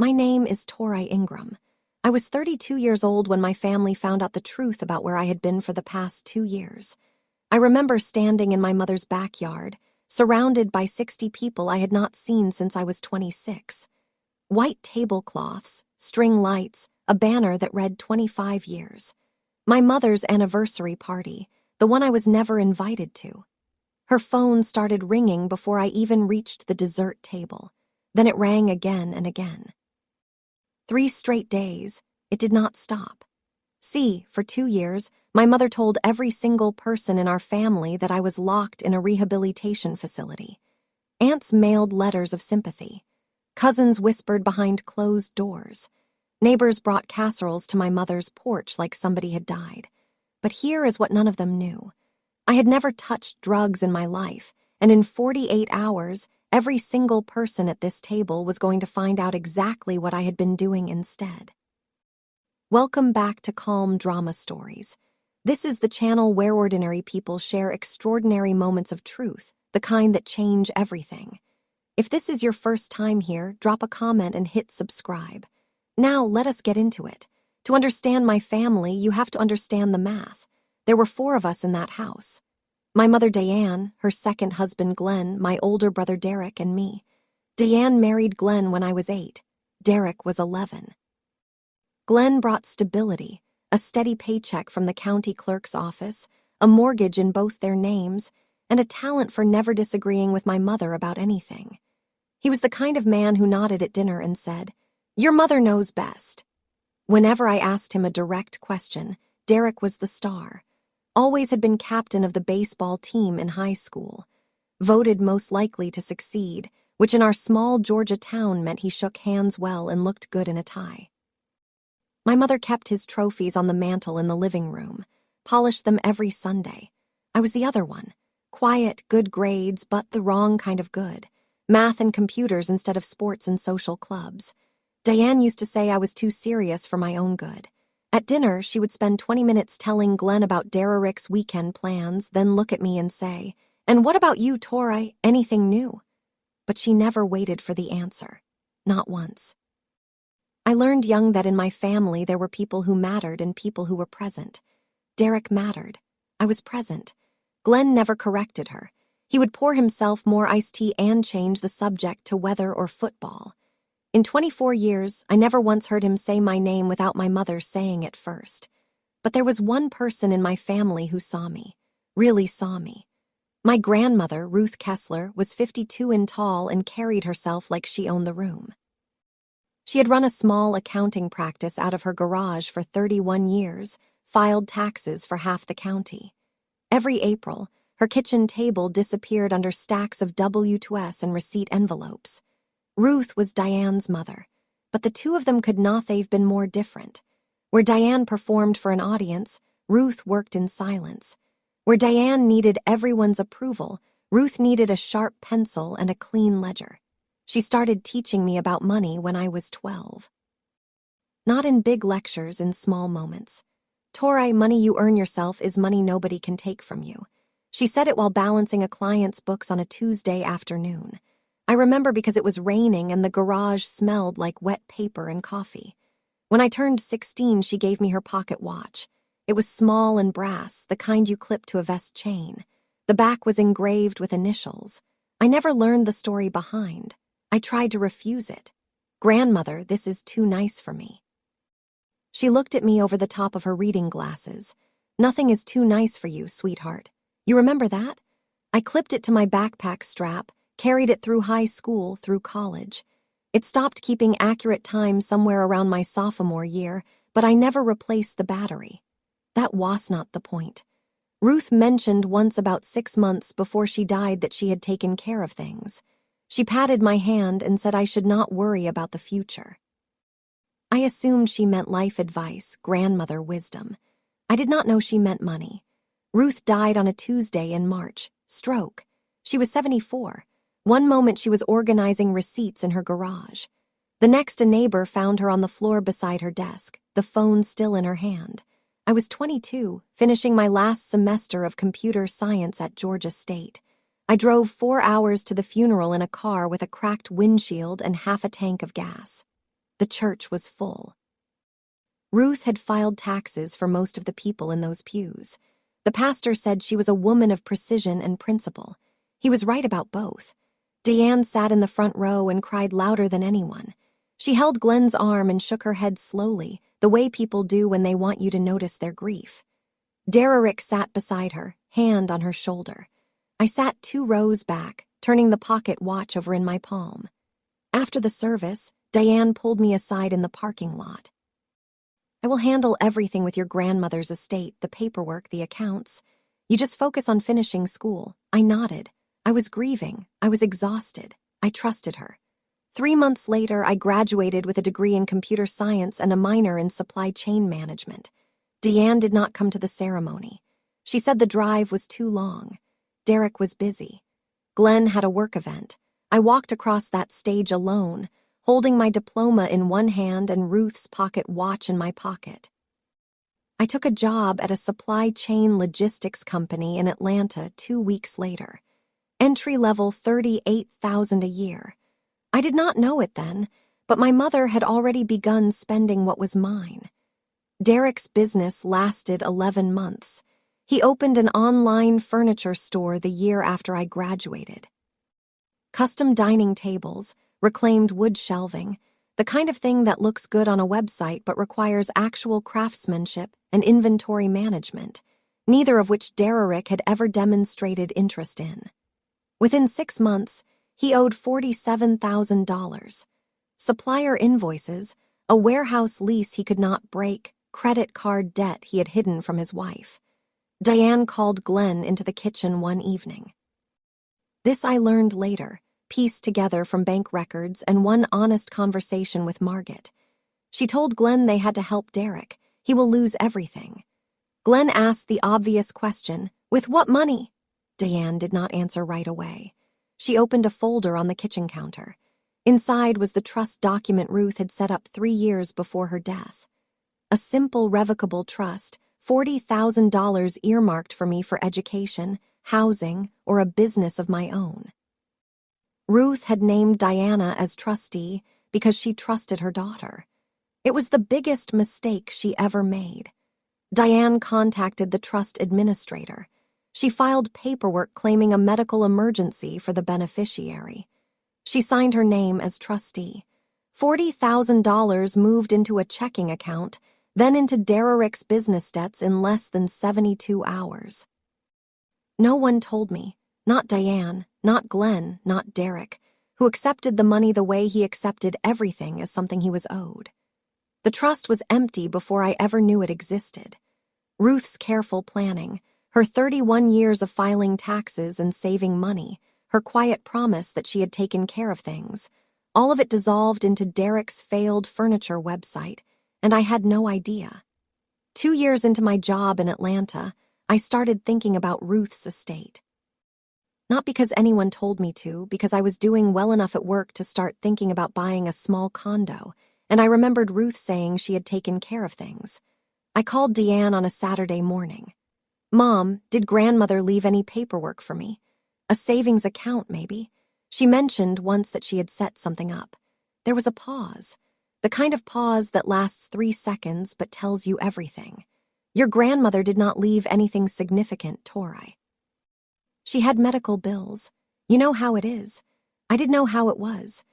My name is Tori Ingram. I was 32 years old when my family found out the truth about where I had been for the past 2 years. I remember standing in my mother's backyard, surrounded by 60 people I had not seen since I was 26. White tablecloths, string lights, a banner that read 25 years. My mother's anniversary party, the one I was never invited to. Her phone started ringing before I even reached the dessert table. Then it rang again and again. 3 straight days, it did not stop. See, for 2 years, my mother told every single person in our family that I was locked in a rehabilitation facility. Aunts mailed letters of sympathy. Cousins whispered behind closed doors. Neighbors brought casseroles to my mother's porch like somebody had died. But here is what none of them knew. I had never touched drugs in my life, and in 48 hours, every single person at this table was going to find out exactly what I had been doing instead. Welcome back to Calm Drama Stories. This is the channel where ordinary people share extraordinary moments of truth, the kind that change everything. If this is your first time here, drop a comment and hit subscribe. Now, let us get into it. To understand my family, you have to understand the math. There were 4 of us in that house. My mother Diane, her second husband Glenn, my older brother Derek, and me. Diane married Glenn when I was 8. Derek was 11. Glenn brought stability, a steady paycheck from the county clerk's office, a mortgage in both their names, and a talent for never disagreeing with my mother about anything. He was the kind of man who nodded at dinner and said, "Your mother knows best." Whenever I asked him a direct question, Derek was the star. Always had been captain of the baseball team in high school. Voted most likely to succeed, which in our small Georgia town meant he shook hands well and looked good in a tie. My mother kept his trophies on the mantle in the living room, polished them every Sunday. I was the other one. Quiet, good grades, but the wrong kind of good. Math and computers instead of sports and social clubs. Diane used to say I was too serious for my own good. At dinner, she would spend 20 minutes telling Glenn about Derek's weekend plans, then look at me and say, "And what about you, Tori? Anything new?" But she never waited for the answer. Not once. I learned young that in my family there were people who mattered and people who were present. Derek mattered. I was present. Glenn never corrected her. He would pour himself more iced tea and change the subject to weather or football. In 24 years, I never once heard him say my name without my mother saying it first. But there was one person in my family who saw me, really saw me. My grandmother, Ruth Kessler, was 52 and tall and carried herself like she owned the room. She had run a small accounting practice out of her garage for 31 years, filed taxes for half the county. Every April, her kitchen table disappeared under stacks of W-2S and receipt envelopes. Ruth was Diane's mother, but the two of them could not have been more different. Where Diane performed for an audience, Ruth worked in silence. Where Diane needed everyone's approval, Ruth needed a sharp pencil and a clean ledger. She started teaching me about money when I was 12. Not in big lectures, in small moments. "Tori, money you earn yourself is money nobody can take from you." She said it while balancing a client's books on a Tuesday afternoon. I remember because it was raining and the garage smelled like wet paper and coffee. When I turned 16, she gave me her pocket watch. It was small and brass, the kind you clip to a vest chain. The back was engraved with initials. I never learned the story behind. I tried to refuse it. "Grandmother, this is too nice for me." She looked at me over the top of her reading glasses. "Nothing is too nice for you, sweetheart. You remember that?" I clipped it to my backpack strap, carried it through high school, through college. It stopped keeping accurate time somewhere around my sophomore year, but I never replaced the battery. That was not the point. Ruth mentioned once about 6 months before she died that she had taken care of things. She patted my hand and said I should not worry about the future. I assumed she meant life advice, grandmother wisdom. I did not know she meant money. Ruth died on a Tuesday in March, stroke. She was 74. One moment she was organizing receipts in her garage. The next, a neighbor found her on the floor beside her desk, the phone still in her hand. I was 22, finishing my last semester of computer science at Georgia State. I drove 4 hours to the funeral in a car with a cracked windshield and half a tank of gas. The church was full. Ruth had filed taxes for most of the people in those pews. The pastor said she was a woman of precision and principle. He was right about both. Diane sat in the front row and cried louder than anyone. She held Glenn's arm and shook her head slowly, the way people do when they want you to notice their grief. Derrick sat beside her, hand on her shoulder. I sat 2 rows back, turning the pocket watch over in my palm. After the service, Diane pulled me aside in the parking lot. "I will handle everything with your grandmother's estate, the paperwork, the accounts. You just focus on finishing school." I nodded. I was grieving. I was exhausted. I trusted her. 3 months later, I graduated with a degree in computer science and a minor in supply chain management. Diane did not come to the ceremony. She said the drive was too long. Derrick was busy. Glenn had a work event. I walked across that stage alone, holding my diploma in one hand and Ruth's pocket watch in my pocket. I took a job at a supply chain logistics company in Atlanta 2 weeks later. Entry-level $38,000 a year. I did not know it then, but my mother had already begun spending what was mine. Derrick's business lasted 11 months. He opened an online furniture store the year after I graduated. Custom dining tables, reclaimed wood shelving, the kind of thing that looks good on a website but requires actual craftsmanship and inventory management, neither of which Derrick had ever demonstrated interest in. Within 6 months, he owed $47,000. Supplier invoices, a warehouse lease he could not break, credit card debt he had hidden from his wife. Diane called Glenn into the kitchen one evening. This I learned later, pieced together from bank records and one honest conversation with Margaret. She told Glenn they had to help Derrick. He will lose everything. Glenn asked the obvious question, "With what money?" Diane did not answer right away. She opened a folder on the kitchen counter. Inside was the trust document Ruth had set up 3 years before her death. A simple revocable trust, $40,000 earmarked for me for education, housing, or a business of my own. Ruth had named Diana as trustee because she trusted her daughter. It was the biggest mistake she ever made. Diane contacted the trust administrator. She filed paperwork claiming a medical emergency for the beneficiary. She signed her name as trustee. $40,000 moved into a checking account, then into Derrick's business debts in less than 72 hours. No one told me, not Diane, not Glenn, not Derrick, who accepted the money the way he accepted everything as something he was owed. The trust was empty before I ever knew it existed. Ruth's careful planning, her 31 years of filing taxes and saving money, her quiet promise that she had taken care of things, all of it dissolved into Derrick's failed furniture website, and I had no idea. 2 years into my job in Atlanta, I started thinking about Ruth's estate. Not because anyone told me to, because I was doing well enough at work to start thinking about buying a small condo, and I remembered Ruth saying she had taken care of things. I called Deanne on a Saturday morning. "Mom, did grandmother leave any paperwork for me? A savings account, maybe?" She mentioned once that she had set something up. There was a pause. The kind of pause that lasts 3 seconds but tells you everything. "Your grandmother did not leave anything significant, Tori. She had medical bills. You know how it is." I didn't know how it was.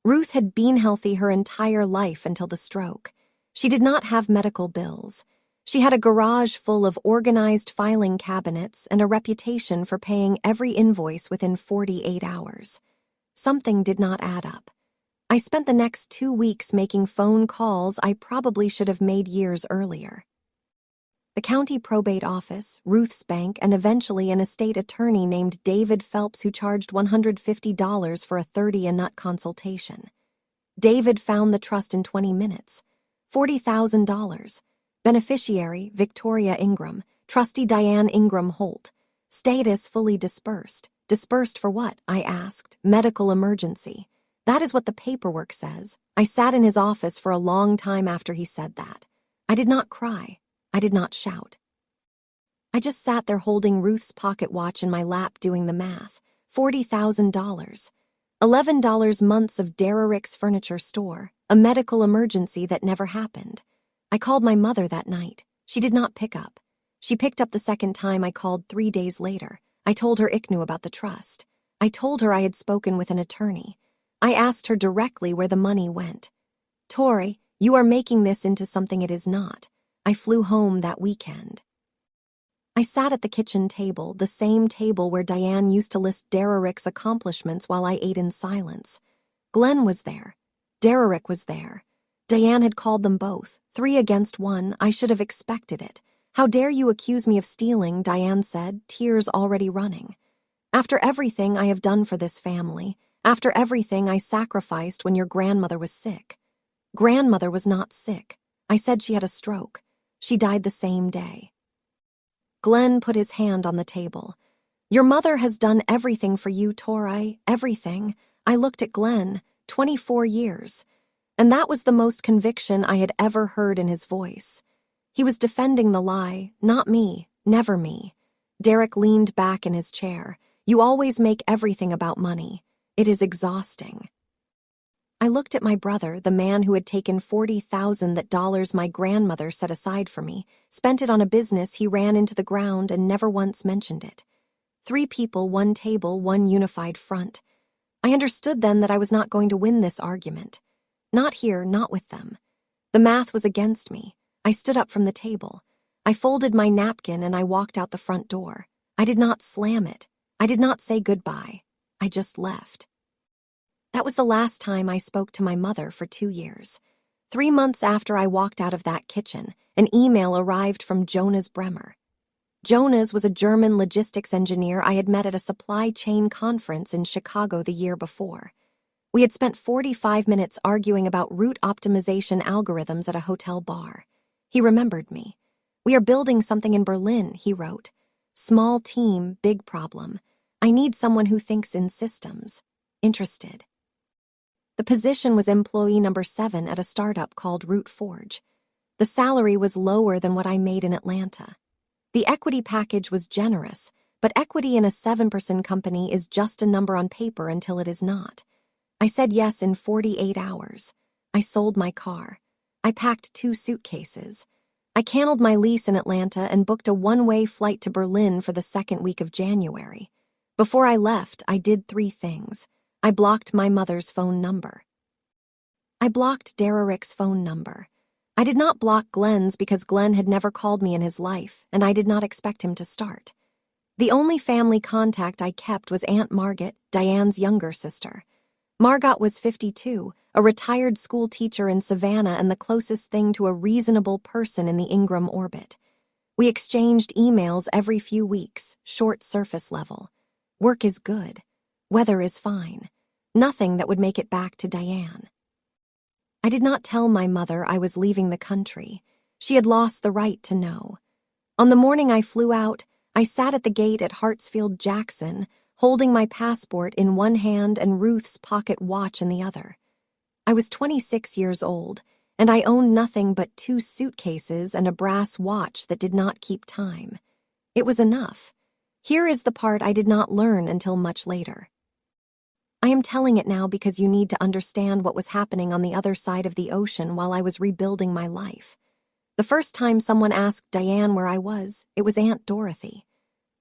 Ruth had been healthy her entire life until the stroke. She did not have medical bills. She had a garage full of organized filing cabinets and a reputation for paying every invoice within 48 hours. Something did not add up. I spent the next 2 weeks making phone calls I probably should have made years earlier. The county probate office, Ruth's bank, and eventually an estate attorney named David Phelps who charged $150 for a 30-a-nut consultation. David found the trust in 20 minutes. $40,000. Beneficiary, Victoria Ingram. Trustee Diane Ingram Holt. Status fully dispersed. Dispersed for what? I asked. Medical emergency. That is what the paperwork says. I sat in his office for a long time after he said that. I did not cry. I did not shout. I just sat there holding Ruth's pocket watch in my lap doing the math. $40,000. $11 months of Derrick's furniture store, a medical emergency that never happened. I called my mother that night. She did not pick up. She picked up the second time I called 3 days later. I told her I knew about the trust. I told her I had spoken with an attorney. I asked her directly where the money went. Tori, you are making this into something it is not. I flew home that weekend. I sat at the kitchen table, the same table where Diane used to list Derrick's accomplishments while I ate in silence. Glenn was there. Derrick was there. Diane had called them both. 3 against 1. I should have expected it. How dare you accuse me of stealing, Diane said, tears already running. After everything I have done for this family, after everything I sacrificed when your grandmother was sick. Grandmother was not sick. I said she had a stroke. She died the same day. Glenn put his hand on the table. Your mother has done everything for you, Tori, everything. I looked at Glenn, 24 years. And that was the most conviction I had ever heard in his voice. He was defending the lie, not me, never me. Derrick leaned back in his chair. You always make everything about money. It is exhausting. I looked at my brother, the man who had taken $40,000 my grandmother set aside for me, spent it on a business he ran into the ground and never once mentioned it. 3 people, 1 table, 1 unified front. I understood then that I was not going to win this argument. Not here, not with them. The math was against me. I stood up from the table. I folded my napkin and I walked out the front door. I did not slam it. I did not say goodbye. I just left. That was the last time I spoke to my mother for 2 years. 3 months after I walked out of that kitchen, an email arrived from Jonas Bremer. Jonas was a German logistics engineer I had met at a supply chain conference in Chicago the year before. We had spent 45 minutes arguing about route optimization algorithms at a hotel bar. He remembered me. We are building something in Berlin, he wrote. Small team, big problem. I need someone who thinks in systems. Interested. The position was employee number 7 at a startup called Root Forge. The salary was lower than what I made in Atlanta. The equity package was generous, but equity in a 7% company is just a number on paper until it is not. I said yes in 48 hours. I sold my car. I packed 2 suitcases. I canceled my lease in Atlanta and booked a one-way flight to Berlin for the 2nd week of January. Before I left, I did 3 things. I blocked my mother's phone number. I blocked Derrick's phone number. I did not block Glenn's because Glenn had never called me in his life, and I did not expect him to start. The only family contact I kept was Aunt Margot, Diane's younger sister. Margot was 52, a retired school teacher in Savannah and the closest thing to a reasonable person in the Ingram orbit. We exchanged emails every few weeks, short surface level. Work is good. Weather is fine. Nothing that would make it back to Diane. I did not tell my mother I was leaving the country. She had lost the right to know. On the morning I flew out, I sat at the gate at Hartsfield-Jackson, holding my passport in one hand and Ruth's pocket watch in the other. I was 26 years old, and I owned nothing but 2 suitcases and a brass watch that did not keep time. It was enough. Here is the part I did not learn until much later. I am telling it now because you need to understand what was happening on the other side of the ocean while I was rebuilding my life. The first time someone asked Diane where I was, it was Aunt Dorothy.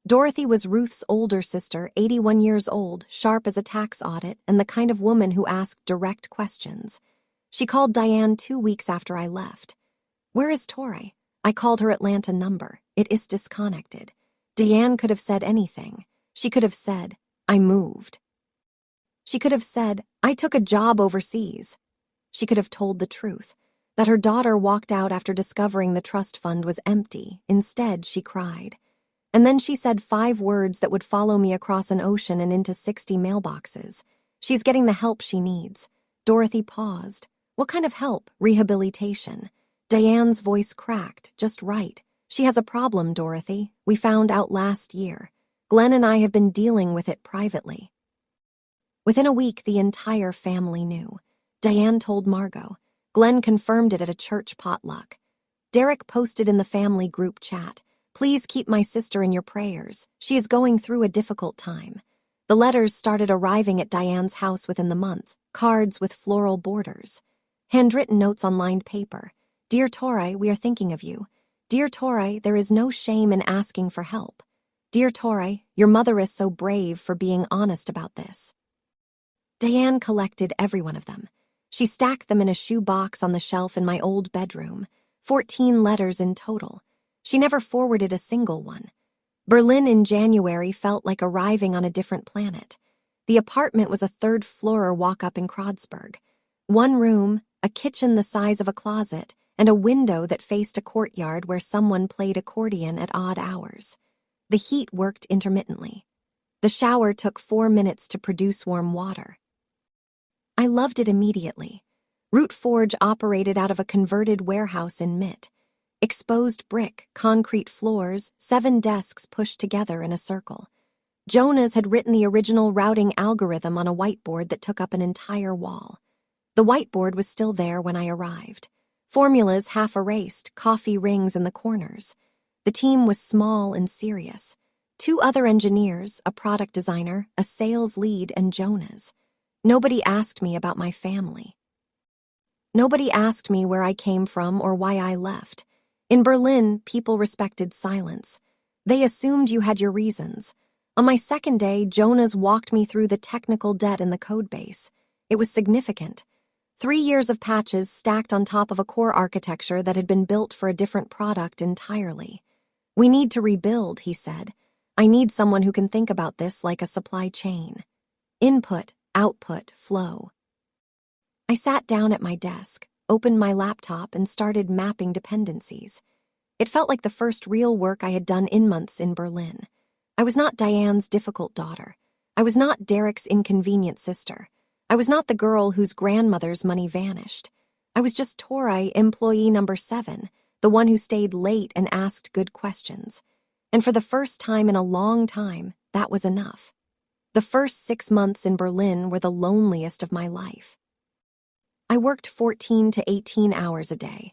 Dorothy was Ruth's older sister, 81 years old, sharp as a tax audit, and the kind of woman who asked direct questions. She called Diane 2 weeks after I left. Where is Tori? I called her Atlanta number. It is disconnected. Diane could have said anything. She could have said, I moved. She could have said, I took a job overseas. She could have told the truth, that her daughter walked out after discovering the trust fund was empty. Instead, she cried. And then she said 5 words that would follow me across an ocean and into 60 mailboxes. She's getting the help she needs. Dorothy paused. What kind of help? Rehabilitation. Diane's voice cracked, just right. She has a problem, Dorothy. We found out last year. Glenn and I have been dealing with it privately. Within a week, the entire family knew. Diane told Margot. Glenn confirmed it at a church potluck. Derrick posted in the family group chat, please keep my sister in your prayers. She is going through a difficult time. The letters started arriving at Diane's house within the month, cards with floral borders. Handwritten notes on lined paper. Dear Tori, we are thinking of you. Dear Tori, there is no shame in asking for help. Dear Tori, your mother is so brave for being honest about this. Diane collected every one of them. She stacked them in a shoe box on the shelf in my old bedroom. 14 letters in total. She never forwarded a single one. Berlin in January felt like arriving on a different planet. The apartment was a third-floor walk-up in Kreuzberg. One room, a kitchen the size of a closet, and a window that faced a courtyard where someone played accordion at odd hours. The heat worked intermittently. The shower took 4 minutes to produce warm water. I loved it immediately. Root Forge operated out of a converted warehouse in Mitt. Exposed brick, concrete floors, 7 desks pushed together in a circle. Jonas had written the original routing algorithm on a whiteboard that took up an entire wall. The whiteboard was still there when I arrived. Formulas half erased, coffee rings in the corners. The team was small and serious. 2 other engineers, a product designer, a sales lead, and Jonas. Nobody asked me about my family. Nobody asked me where I came from or why I left. In Berlin, people respected silence. They assumed you had your reasons. On my second day, Jonas walked me through the technical debt in the codebase. It was significant. 3 years of patches stacked on top of a core architecture that had been built for a different product entirely. We need to rebuild, he said. I need someone who can think about this like a supply chain. Input, output, flow. I sat down at my desk, opened my laptop, and started mapping dependencies. It felt like the first real work I had done in months in Berlin. I was not Diane's difficult daughter. I was not Derek's inconvenient sister. I was not the girl whose grandmother's money vanished. I was just Tori, employee number 7, the one who stayed late and asked good questions. And for the first time in a long time, that was enough. The first 6 months in Berlin were the loneliest of my life. I worked 14 to 18 hours a day,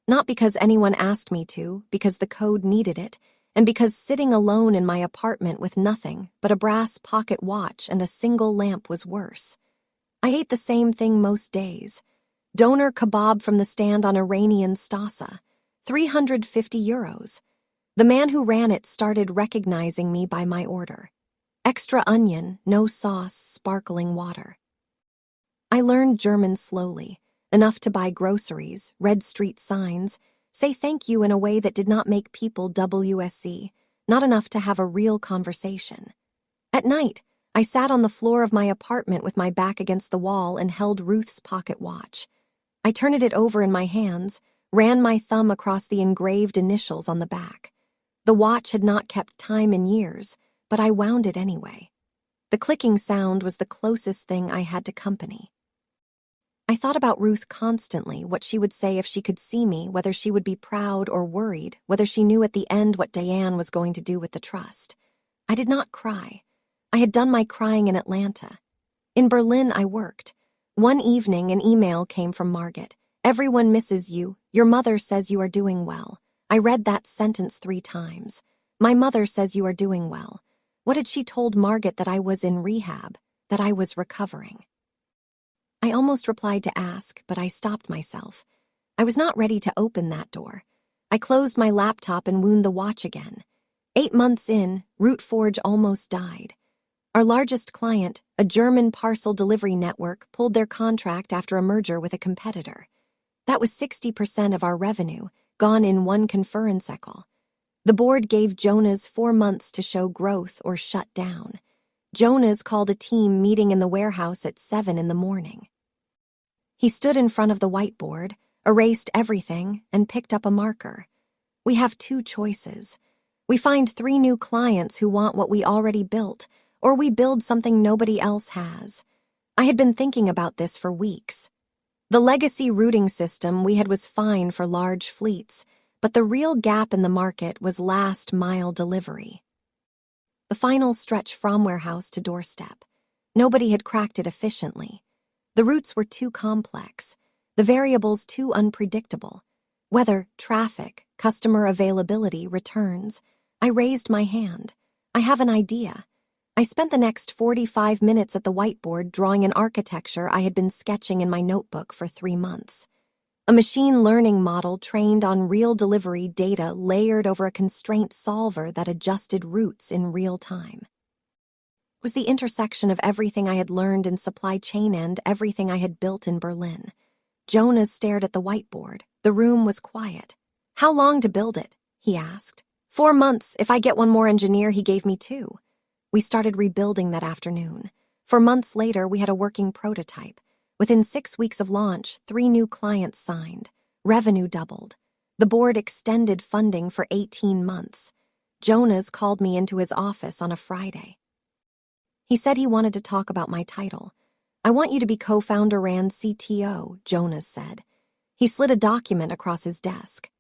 not because anyone asked me to, because the code needed it, and because sitting alone in my apartment with nothing but a brass pocket watch and a single lamp was worse. I ate the same thing most days. Doner kebab from the stand on Iranian Stasa, 350 euros. The man who ran it started recognizing me by my order. Extra onion, no sauce, sparkling water. I learned German slowly, enough to buy groceries, read street signs, say thank you in a way that did not make people WSC, not enough to have a real conversation. At night, I sat on the floor of my apartment with my back against the wall and held Ruth's pocket watch. I turned it over in my hands, ran my thumb across the engraved initials on the back. The watch had not kept time in years, but I wound it anyway. The clicking sound was the closest thing I had to company. I thought about Ruth constantly, what she would say if she could see me, whether she would be proud or worried, whether she knew at the end what Diane was going to do with the trust. I did not cry. I had done my crying in Atlanta. In Berlin, I worked. One evening, an email came from Margaret. Everyone misses you. Your mother says you are doing well. I read that sentence 3 times. My mother says you are doing well. What had she told Margaret? That I was in rehab, that I was recovering? I almost replied to ask, but I stopped myself. I was not ready to open that door. I closed my laptop and wound the watch again. 8 months in, Root Forge almost died. Our largest client, a German parcel delivery network, pulled their contract after a merger with a competitor. That was 60% of our revenue, gone in one Conferencecycle. The board gave Jonas 4 months to show growth or shut down. Jonas called a team meeting in the warehouse at 7 in the morning. He stood in front of the whiteboard, erased everything, and picked up a marker. We have 2 choices. We find 3 new clients who want what we already built, or we build something nobody else has. I had been thinking about this for weeks. The legacy routing system we had was fine for large fleets, but the real gap in the market was last-mile delivery. The final stretch from warehouse to doorstep. Nobody had cracked it efficiently. The routes were too complex, the variables too unpredictable. Weather, traffic, customer availability, returns. I raised my hand. I have an idea. I spent the next 45 minutes at the whiteboard drawing an architecture I had been sketching in my notebook for 3 months. A machine learning model trained on real delivery data layered over a constraint solver that adjusted routes in real time. It was the intersection of everything I had learned in supply chain and everything I had built in Berlin. Jonas stared at the whiteboard. The room was quiet. "How long to build it?" he asked. 4 months. If I get one more engineer, he gave me 2. We started rebuilding that afternoon. For months later, we had a working prototype. Within 6 weeks of launch, 3 new clients signed. Revenue doubled. The board extended funding for 18 months. Jonas called me into his office on a Friday. He said he wanted to talk about my title. "I want you to be co-founder and CTO," Jonas said. He slid a document across his desk.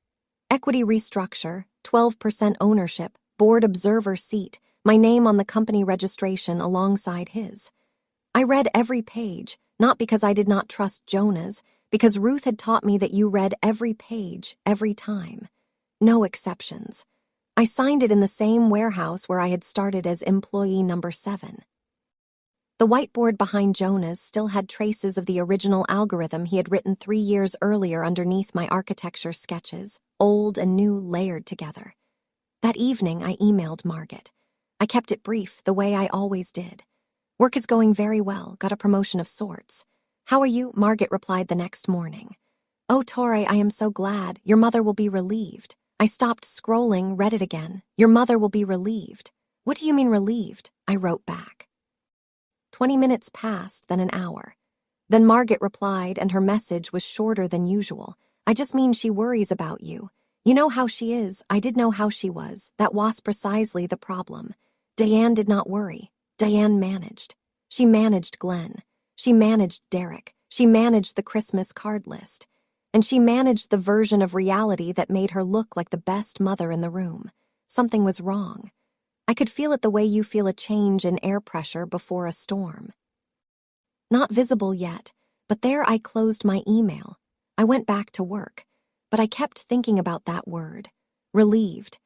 Equity restructure, 12% ownership, board observer seat, my name on the company registration alongside his. I read every page, not because I did not trust Jonas, because Ruth had taught me that you read every page, every time. No exceptions. I signed it in the same warehouse where I had started as employee number 7. The whiteboard behind Jonas still had traces of the original algorithm he had written 3 years earlier underneath my architecture sketches, old and new layered together. That evening, I emailed Margaret. I kept it brief, the way I always did. "Work is going very well, got a promotion of sorts. How are you?" Margaret replied the next morning. "Oh, Tori, I am so glad. Your mother will be relieved." I stopped scrolling, read it again. "Your mother will be relieved." "What do you mean relieved?" I wrote back. 20 minutes passed, then an hour. Then Margaret replied, and her message was shorter than usual. "I just mean she worries about you. You know how she is. I did know how she was. That was precisely the problem. Diane did not worry. Diane managed. She managed Glenn. She managed Derek. She managed the Christmas card list. And she managed the version of reality that made her look like the best mother in the room. Something was wrong. I could feel it the way you feel a change in air pressure before a storm. Not visible yet, but there I closed my email. I went back to work, but I kept thinking about that word. Relieved.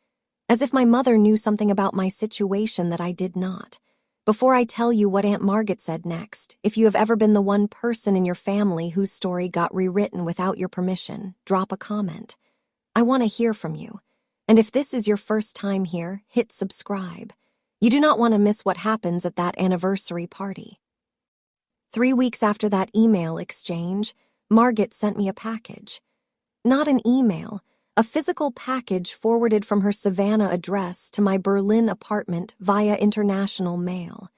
As if my mother knew something about my situation that I did not. Before I tell you what Aunt Margaret said next, if you have ever been the one person in your family whose story got rewritten without your permission, drop a comment. I want to hear from you. And if this is your first time here, hit subscribe. You do not want to miss what happens at that anniversary party. 3 weeks after that email exchange, Margaret sent me a package. Not an email, a physical package forwarded from her Savannah address to my Berlin apartment via international mail.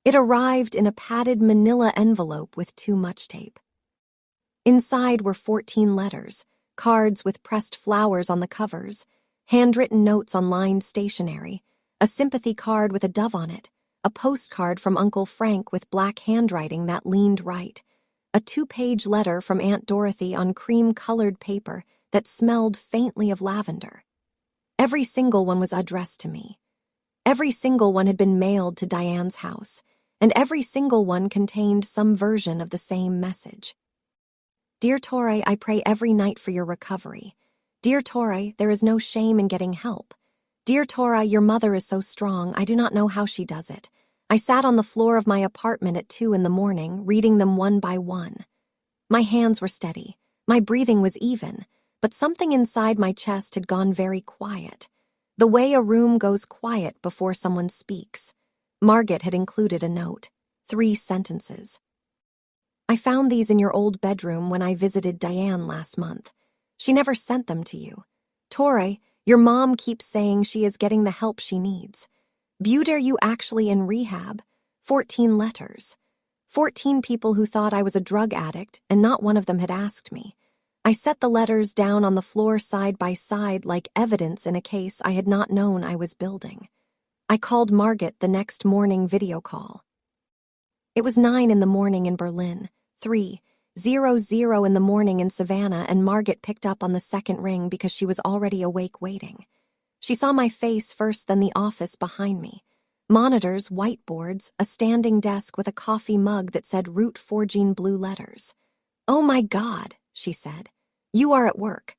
It arrived in a padded manila envelope with too much tape. Inside were 14 letters, cards with pressed flowers on the covers, handwritten notes on lined stationery, a sympathy card with a dove on it, a postcard from Uncle Frank with black handwriting that leaned right, a 2-page letter from Aunt Dorothy on cream-colored paper that smelled faintly of lavender. Every single one was addressed to me. Every single one had been mailed to Diane's house, and every single one contained some version of the same message. "Dear Tori, I pray every night for your recovery. Dear Tori, there is no shame in getting help. Dear Tori, your mother is so strong, I do not know how she does it. I sat on the floor of my apartment at 2 in the morning, reading them one by one. My hands were steady, my breathing was even, but something inside my chest had gone very quiet. The way a room goes quiet before someone speaks." Margaret had included a note, 3 sentences. "I found these in your old bedroom when I visited Diane last month. She never sent them to you. Tori, your mom keeps saying she is getting the help she needs. Viewed are you actually in rehab? 14 letters. 14 people who thought I was a drug addict, and not one of them had asked me. I set the letters down on the floor side by side like evidence in a case I had not known I was building. I called Margaret the next morning video call. It was 9 in the morning in Berlin, 3:00 in the morning in Savannah, and Margaret picked up on the second ring because she was already awake waiting. She saw my face first, then the office behind me. Monitors, whiteboards, a standing desk with a coffee mug that said Route 14 blue letters. "Oh my God," she said. "You are at work."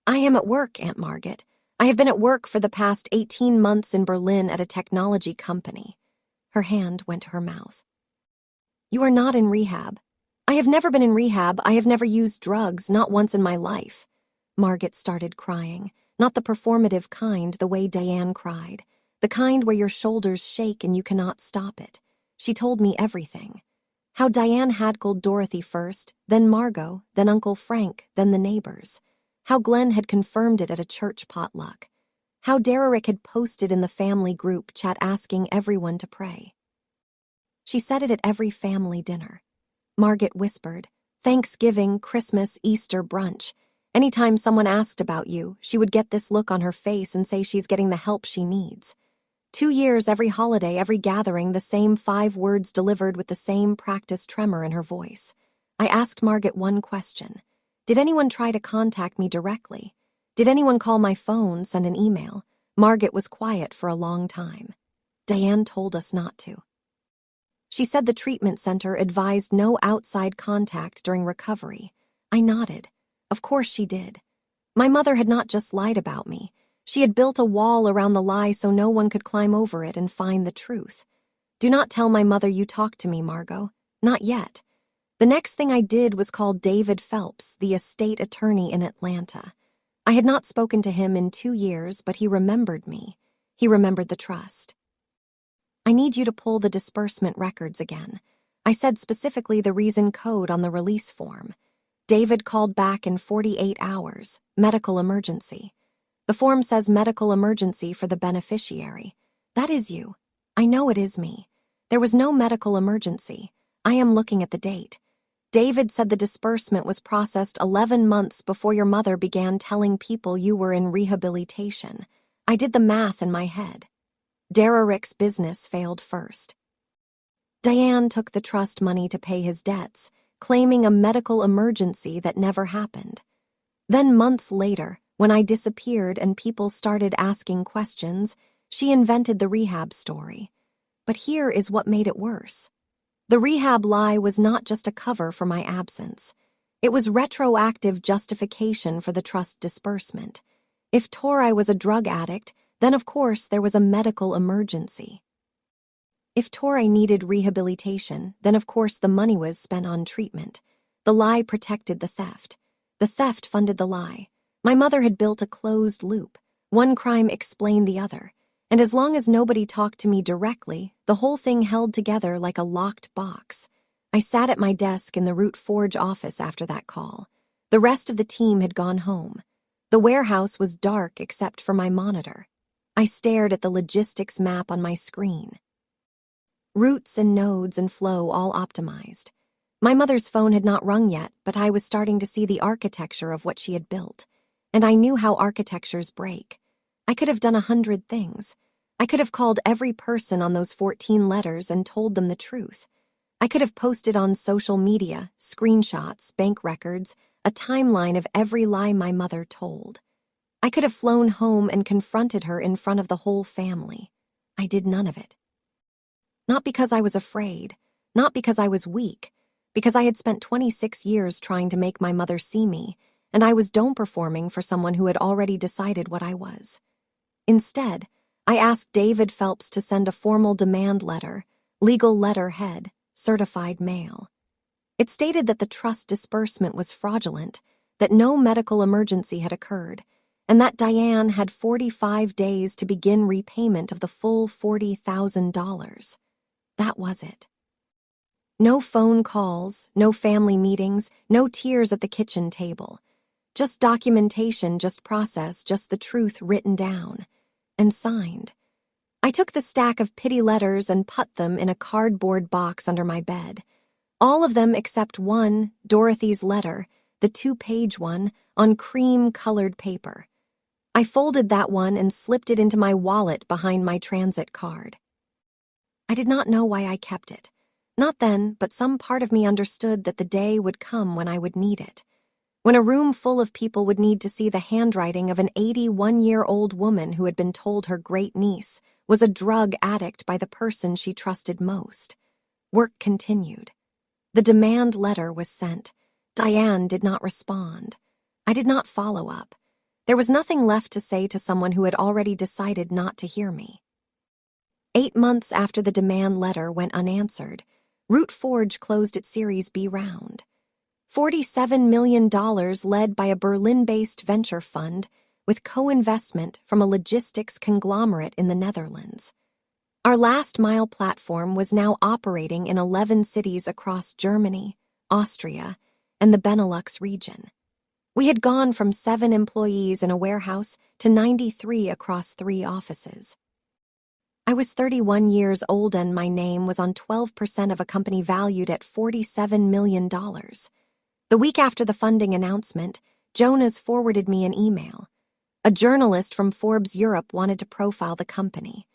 "I am at work, Aunt Margaret. I have been at work for the past 18 months in Berlin at a technology company." Her hand went to her mouth. You are not in rehab. I have never been in rehab. I have never used drugs, not once in my life. Margaret started crying, not the performative kind, the way Diane cried, the kind where your shoulders shake and you cannot stop it. She told me everything. How Diane hadgled Dorothy first, then Margot, then Uncle Frank, then the neighbors. How Glenn had confirmed it at a church potluck. How Derrick had posted in the family group chat asking everyone to pray. She said it at every family dinner. Margaret whispered, Thanksgiving, Christmas, Easter brunch. Anytime someone asked about you, she would get this look on her face and say she's getting the help she needs. 2 years, every holiday, every gathering, the same 5 words delivered with the same practiced tremor in her voice. I asked Margaret one question. Did anyone try to contact me directly? Did anyone call my phone, send an email? Margaret was quiet for a long time. Diane told us not to. She said the treatment center advised no outside contact during recovery. I nodded. Of course she did. My mother had not just lied about me. She had built a wall around the lie so no one could climb over it and find the truth. Do not tell my mother you talked to me, Margot. Not yet. The next thing I did was call David Phelps, the estate attorney in Atlanta. I had not spoken to him in 2 years, but he remembered me. He remembered the trust. I need you to pull the disbursement records again. I said specifically the reason code on the release form. David called back in 48 hours. Medical emergency. The form says medical emergency for the beneficiary. That is you. I know it is me. There was no medical emergency. I am looking at the date. David said the disbursement was processed 11 months before your mother began telling people you were in rehabilitation. I did the math in my head. Derrick's business failed first. Diane took the trust money to pay his debts, claiming a medical emergency that never happened. Then months later, when I disappeared and people started asking questions, she invented the rehab story. But here is what made it worse. The rehab lie was not just a cover for my absence. It was retroactive justification for the trust disbursement. If Tori was a drug addict, then of course there was a medical emergency. If Tori needed rehabilitation, then of course the money was spent on treatment. The lie protected the theft. The theft funded the lie. My mother had built a closed loop. One crime explained the other. And as long as nobody talked to me directly, the whole thing held together like a locked box. I sat at my desk in the Root Forge office after that call. The rest of the team had gone home. The warehouse was dark except for my monitor. I stared at the logistics map on my screen. Routes and nodes and flow all optimized. My mother's phone had not rung yet, but I was starting to see the architecture of what she had built. And I knew how architectures break. I could have done 100 things. I could have called every person on those 14 letters and told them the truth. I could have posted on social media, screenshots, bank records, a timeline of every lie my mother told. I could have flown home and confronted her in front of the whole family. I did none of it. Not because I was afraid, not because I was weak, because I had spent 26 years trying to make my mother see me, and I was dome performing for someone who had already decided what I was. Instead, I asked David Phelps to send a formal demand letter, legal letterhead, certified mail. It stated that the trust disbursement was fraudulent, that no medical emergency had occurred, and that Diane had 45 days to begin repayment of the full $40,000. That was it. No phone calls, no family meetings, no tears at the kitchen table. Just documentation, just process, just the truth written down and signed. I took the stack of pity letters and put them in a cardboard box under my bed. All of them except one, Dorothy's letter, the 2-page one, on cream-colored paper. I folded that one and slipped it into my wallet behind my transit card. I did not know why I kept it. Not then, but some part of me understood that the day would come when I would need it. When a room full of people would need to see the handwriting of an 81-year-old woman who had been told her great-niece was a drug addict by the person she trusted most. Work continued. The demand letter was sent. Diane did not respond. I did not follow up. There was nothing left to say to someone who had already decided not to hear me. 8 months after the demand letter went unanswered, Root Forge closed its Series B round. $47 million led by a Berlin-based venture fund with co-investment from a logistics conglomerate in the Netherlands. Our last-mile platform was now operating in 11 cities across Germany, Austria, and the Benelux region. We had gone from 7 employees in a warehouse to 93 across 3 offices. I was 31 years old and my name was on 12% of a company valued at $47 million. The week after the funding announcement, Jonas forwarded me an email. A journalist from Forbes Europe wanted to profile the company.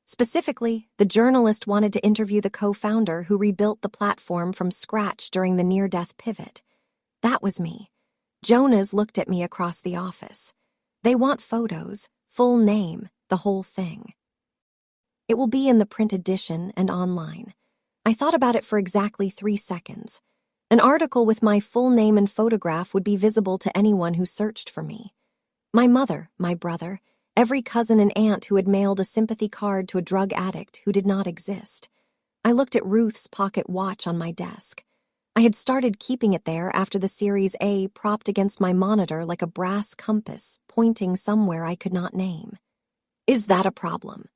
Specifically, the journalist wanted to interview the co-founder who rebuilt the platform from scratch during the near-death pivot. That was me. Jonas looked at me across the office. They want photos, full name, the whole thing. It will be in the print edition and online. I thought about it for exactly 3 seconds. An article with my full name and photograph would be visible to anyone who searched for me. My mother, my brother, every cousin and aunt who had mailed a sympathy card to a drug addict who did not exist. I looked at Ruth's pocket watch on my desk. I had started keeping it there after the Series A propped against my monitor like a brass compass, pointing somewhere I could not name. Is that a problem?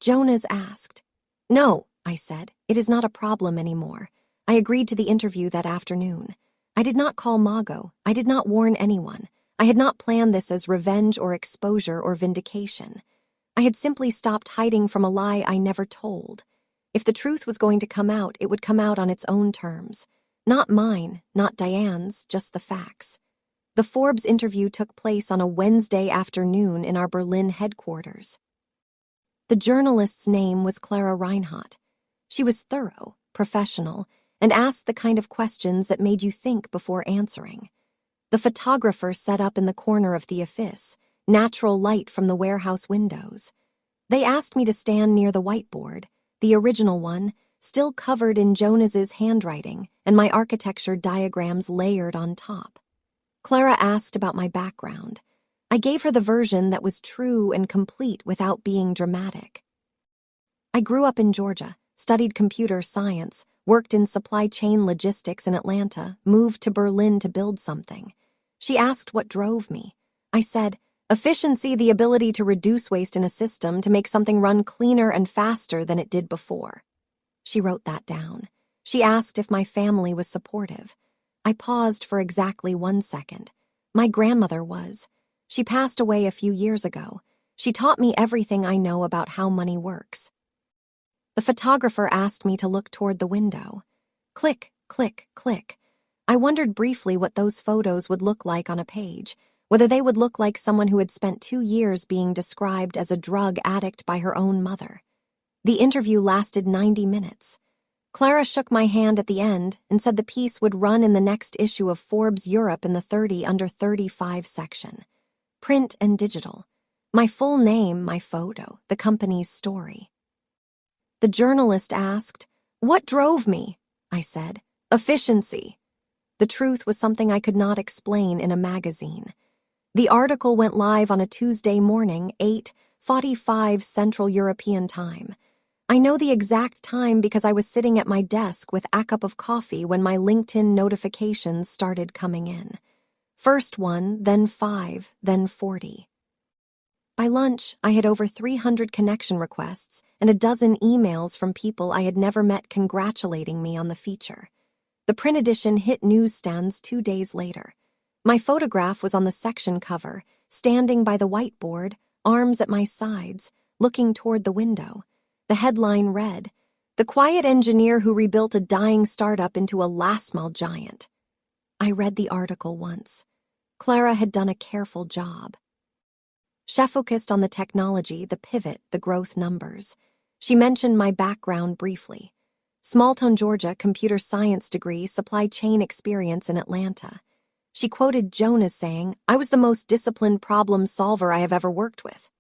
Jonas asked. No, I said, it is not a problem anymore. I agreed to the interview that afternoon. I did not call Mago. I did not warn anyone. I had not planned this as revenge or exposure or vindication. I had simply stopped hiding from a lie I never told. If the truth was going to come out, it would come out on its own terms. Not mine, not Diane's, just the facts. The Forbes interview took place on a Wednesday afternoon in our Berlin headquarters. The journalist's name was Clara Reinhardt. She was thorough, professional, and asked the kind of questions that made you think before answering. The photographer set up in the corner of the office, natural light from the warehouse windows. They asked me to stand near the whiteboard, the original one, still covered in Jonas's handwriting and my architecture diagrams layered on top. Clara asked about my background. I gave her the version that was true and complete without being dramatic. I grew up in Georgia, studied computer science, worked in supply chain logistics in Atlanta, moved to Berlin to build something. She asked what drove me. I said, efficiency, the ability to reduce waste in a system to make something run cleaner and faster than it did before. She wrote that down. She asked if my family was supportive. I paused for exactly 1 second. My grandmother was. She passed away a few years ago. She taught me everything I know about how money works. The photographer asked me to look toward the window. Click, click, click. I wondered briefly what those photos would look like on a page, whether they would look like someone who had spent 2 years being described as a drug addict by her own mother. The interview lasted 90 minutes. Clara shook my hand at the end and said the piece would run in the next issue of Forbes Europe in the 30 under 35 section. Print and digital. My full name, my photo, the company's story. The journalist asked, what drove me? I said, efficiency. The truth was something I could not explain in a magazine. The article went live on a Tuesday morning, 8:45 Central European Time. I know the exact time because I was sitting at my desk with a cup of coffee when my LinkedIn notifications started coming in. First 1, then 5, then 40. By lunch, I had over 300 connection requests and a dozen emails from people I had never met congratulating me on the feature. The print edition hit newsstands 2 days later. My photograph was on the section cover, standing by the whiteboard, arms at my sides, looking toward the window. The headline read, "The quiet engineer who rebuilt a dying startup into a last-mile giant." I read the article once. Clara had done a careful job. She focused on the technology, the pivot, the growth numbers. She mentioned my background briefly. Smalltown, Georgia, computer science degree, supply chain experience in Atlanta. She quoted Jonas saying, "I was the most disciplined problem solver I have ever worked with."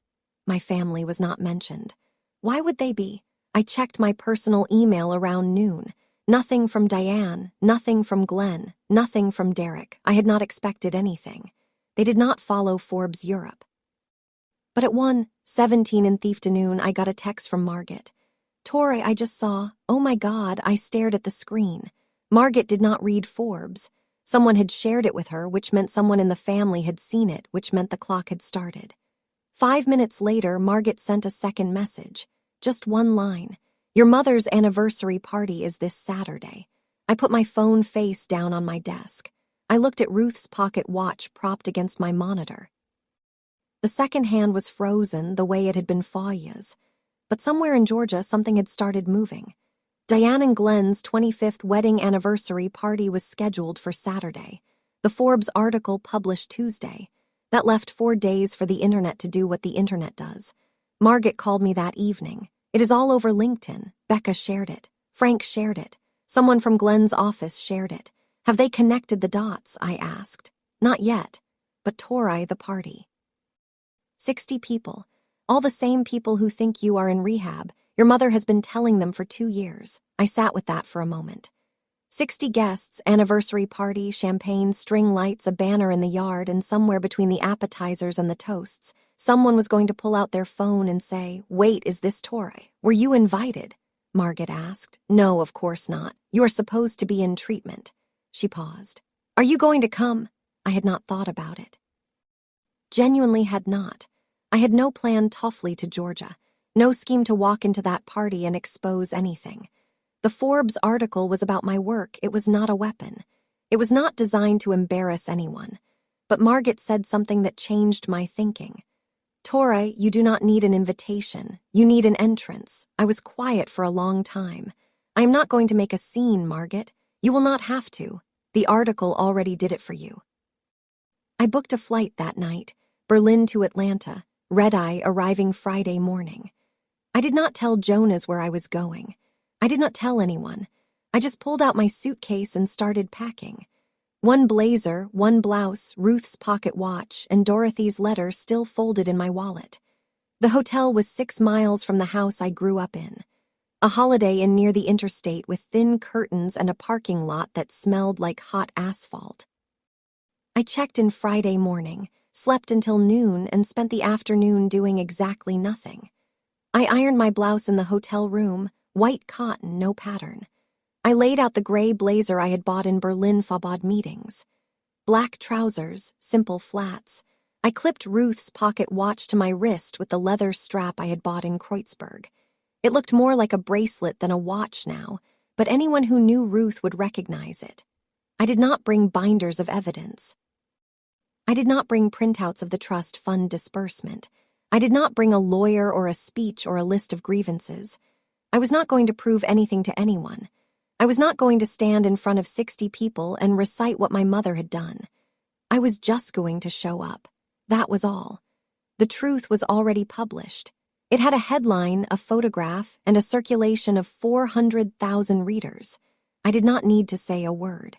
My family was not mentioned. Why would they be? I checked my personal email around noon. Nothing from Diane, nothing from Glenn, nothing from Derek. I had not expected anything. They did not follow Forbes Europe. But at 1:17 in the afternoon, I got a text from Margaret. "Tori, I just saw." Oh my God, I stared at the screen. Margaret did not read Forbes. Someone had shared it with her, which meant someone in the family had seen it, which meant the clock had started. 5 minutes later, Margaret sent a second message. Just one line. "Your mother's anniversary party is this Saturday." I put my phone face down on my desk. I looked at Ruth's pocket watch propped against my monitor. The second hand was frozen the way it had been Faya's. But somewhere in Georgia, something had started moving. Diane and Glenn's 25th wedding anniversary party was scheduled for Saturday. The Forbes article published Tuesday. That left 4 days for the internet to do what the internet does. Margaret called me that evening. "It is all over LinkedIn. Becca shared it. Frank shared it. Someone from Glenn's office shared it. Have they connected the dots?" I asked. "Not yet. But Tori, the party. 60 people. All the same people who think you are in rehab. Your mother has been telling them for 2 years." I sat with that for a moment. 60 guests, anniversary party, champagne, string lights, a banner in the yard, and somewhere between the appetizers and the toasts, someone was going to pull out their phone and say, "Wait, is this Tori? Were you invited?" Margaret asked. "No, of course not. You are supposed to be in treatment." She paused. "Are you going to come?" I had not thought about it. Genuinely had not. I had no plan to flee to Georgia, no scheme to walk into that party and expose anything. The Forbes article was about my work. It was not a weapon. It was not designed to embarrass anyone. But Margaret said something that changed my thinking. "Tori, you do not need an invitation. You need an entrance." I was quiet for a long time. "I am not going to make a scene, Margaret. You will not have to. The article already did it for you." I booked a flight that night, Berlin to Atlanta, red-eye arriving Friday morning. I did not tell Jonas where I was going. I did not tell anyone. I just pulled out my suitcase and started packing. One blazer, one blouse, Ruth's pocket watch, and Dorothy's letter still folded in my wallet. The hotel was 6 miles from the house I grew up in. A Holiday Inn near the interstate with thin curtains and a parking lot that smelled like hot asphalt. I checked in Friday morning, slept until noon, and spent the afternoon doing exactly nothing. I ironed my blouse in the hotel room, white cotton, no pattern. I laid out the gray blazer I had bought in Berlin Forbes meetings. Black trousers, simple flats. I clipped Ruth's pocket watch to my wrist with the leather strap I had bought in Kreuzberg. It looked more like a bracelet than a watch now, but anyone who knew Ruth would recognize it. I did not bring binders of evidence. I did not bring printouts of the trust fund disbursement. I did not bring a lawyer or a speech or a list of grievances. I was not going to prove anything to anyone. I was not going to stand in front of 60 people and recite what my mother had done. I was just going to show up. That was all. The truth was already published. It had a headline, a photograph, and a circulation of 400,000 readers. I did not need to say a word.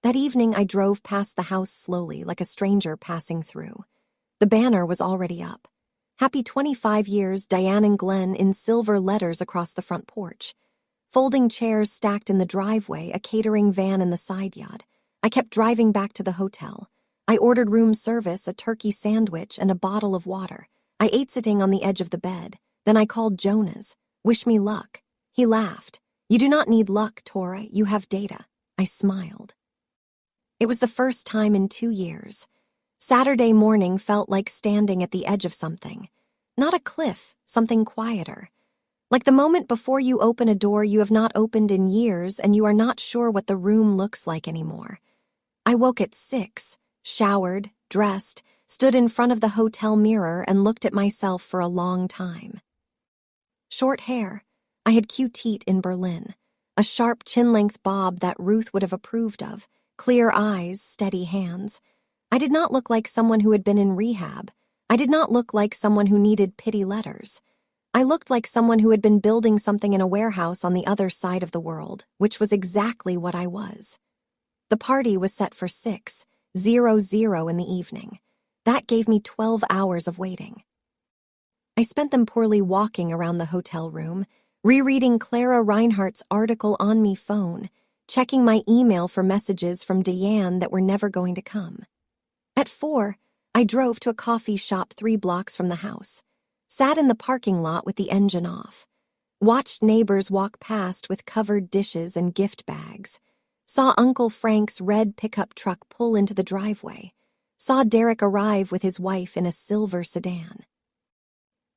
That evening, I drove past the house slowly, like a stranger passing through. The banner was already up. "Happy 25 years, Diane and Glenn," in silver letters across the front porch. Folding chairs stacked in the driveway, a catering van in the side yard. I kept driving back to the hotel. I ordered room service, a turkey sandwich, and a bottle of water. I ate sitting on the edge of the bed. Then I called Jonas. "Wish me luck." He laughed. "You do not need luck, Tori. You have data." I smiled. It was the first time in 2 years. Saturday morning felt like standing at the edge of something. Not a cliff, something quieter. Like the moment before you open a door you have not opened in years and you are not sure what the room looks like anymore. I woke at 6, showered, dressed, stood in front of the hotel mirror and looked at myself for a long time. Short hair. I had QT'd in Berlin. A sharp chin-length bob that Ruth would have approved of. Clear eyes, steady hands. I did not look like someone who had been in rehab. I did not look like someone who needed pity letters. I looked like someone who had been building something in a warehouse on the other side of the world, which was exactly what I was. The party was set for 6:00 in the evening. That gave me 12 hours of waiting. I spent them poorly walking around the hotel room, rereading Clara Reinhardt's article on me phone, checking my email for messages from Diane that were never going to come. At 4, I drove to a coffee shop 3 blocks from the house, sat in the parking lot with the engine off, watched neighbors walk past with covered dishes and gift bags, saw Uncle Frank's red pickup truck pull into the driveway, saw Derek arrive with his wife in a silver sedan.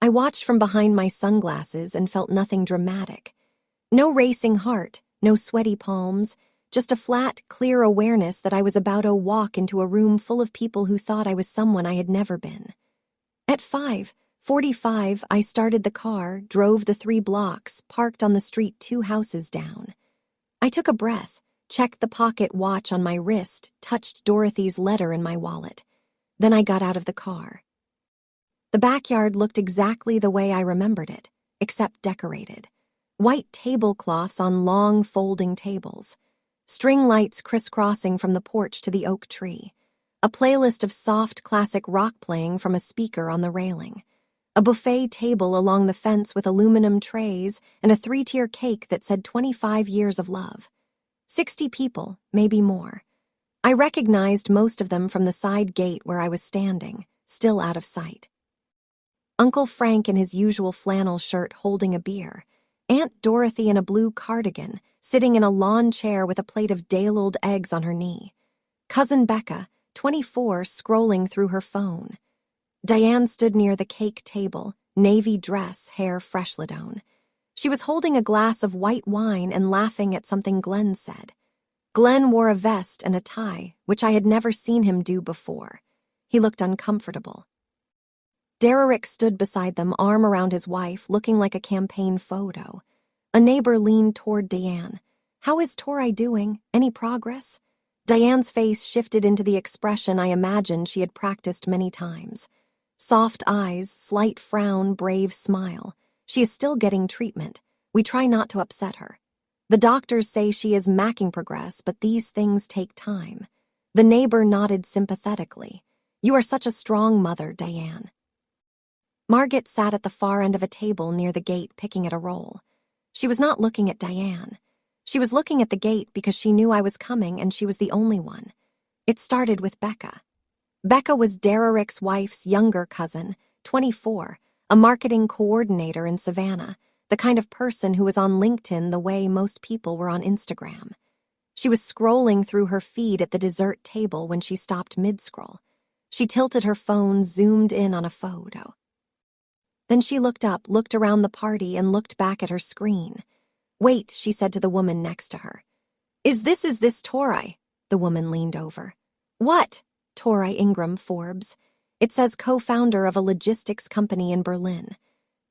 I watched from behind my sunglasses and felt nothing dramatic. No racing heart, no sweaty palms, just a flat, clear awareness that I was about to walk into a room full of people who thought I was someone I had never been. At 5:45, I started the car, drove the 3 blocks, parked on the street 2 houses down. I took a breath, checked the pocket watch on my wrist, touched Dorothy's letter in my wallet. Then I got out of the car. The backyard looked exactly the way I remembered it, except decorated. White tablecloths on long, folding tables. String lights crisscrossing from the porch to the oak tree. A playlist of soft, classic rock playing from a speaker on the railing. A buffet table along the fence with aluminum trays and a 3-tier cake that said 25 years of love. 60 people, maybe more. I recognized most of them from the side gate where I was standing, still out of sight. Uncle Frank in his usual flannel shirt holding a beer. Aunt Dorothy in a blue cardigan, sitting in a lawn chair with a plate of day-old eggs on her knee. Cousin Becca, 24, scrolling through her phone. Diane stood near the cake table, navy dress, hair fresh-ladone. She was holding a glass of white wine and laughing at something Glenn said. Glenn wore a vest and a tie, which I had never seen him do before. He looked uncomfortable. Derek stood beside them, arm around his wife, looking like a campaign photo. A neighbor leaned toward Diane. "How is Tori doing? Any progress?" Diane's face shifted into the expression I imagined she had practiced many times. Soft eyes, slight frown, brave smile. She is still getting treatment. We try not to upset her. The doctors say she is making progress, but these things take time. The neighbor nodded sympathetically. "You are such a strong mother, Diane." Margaret sat at the far end of a table near the gate picking at a roll. She was not looking at Diane. She was looking at the gate because she knew I was coming and she was the only one. It started with Becca. Becca was Derek's wife's younger cousin, 24, a marketing coordinator in Savannah, the kind of person who was on LinkedIn the way most people were on Instagram. She was scrolling through her feed at the dessert table when she stopped mid-scroll. She tilted her phone, zoomed in on a photo. Then she looked up, looked around the party, and looked back at her screen. "Wait," she said to the woman next to her. Is this Tori?" The woman leaned over. "What?" Tori Ingram, Forbes. It says co-founder of a logistics company in Berlin.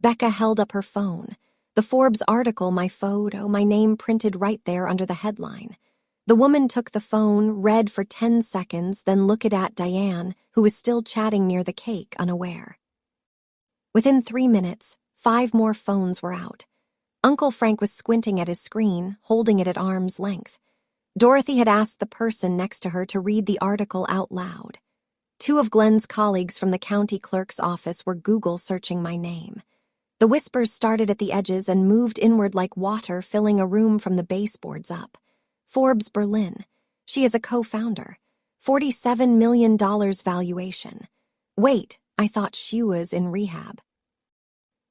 Becca held up her phone. The Forbes article, my photo, my name printed right there under the headline. The woman took the phone, read for 10 seconds, then looked at Diane, who was still chatting near the cake, unaware. Within 3 minutes, 5 more phones were out. Uncle Frank was squinting at his screen, holding it at arm's length. Dorothy had asked the person next to her to read the article out loud. 2 of Glenn's colleagues from the county clerk's office were Google searching my name. The whispers started at the edges and moved inward like water, filling a room from the baseboards up. Forbes Berlin. She is a co-founder. $47 million valuation. Wait, I thought she was in rehab.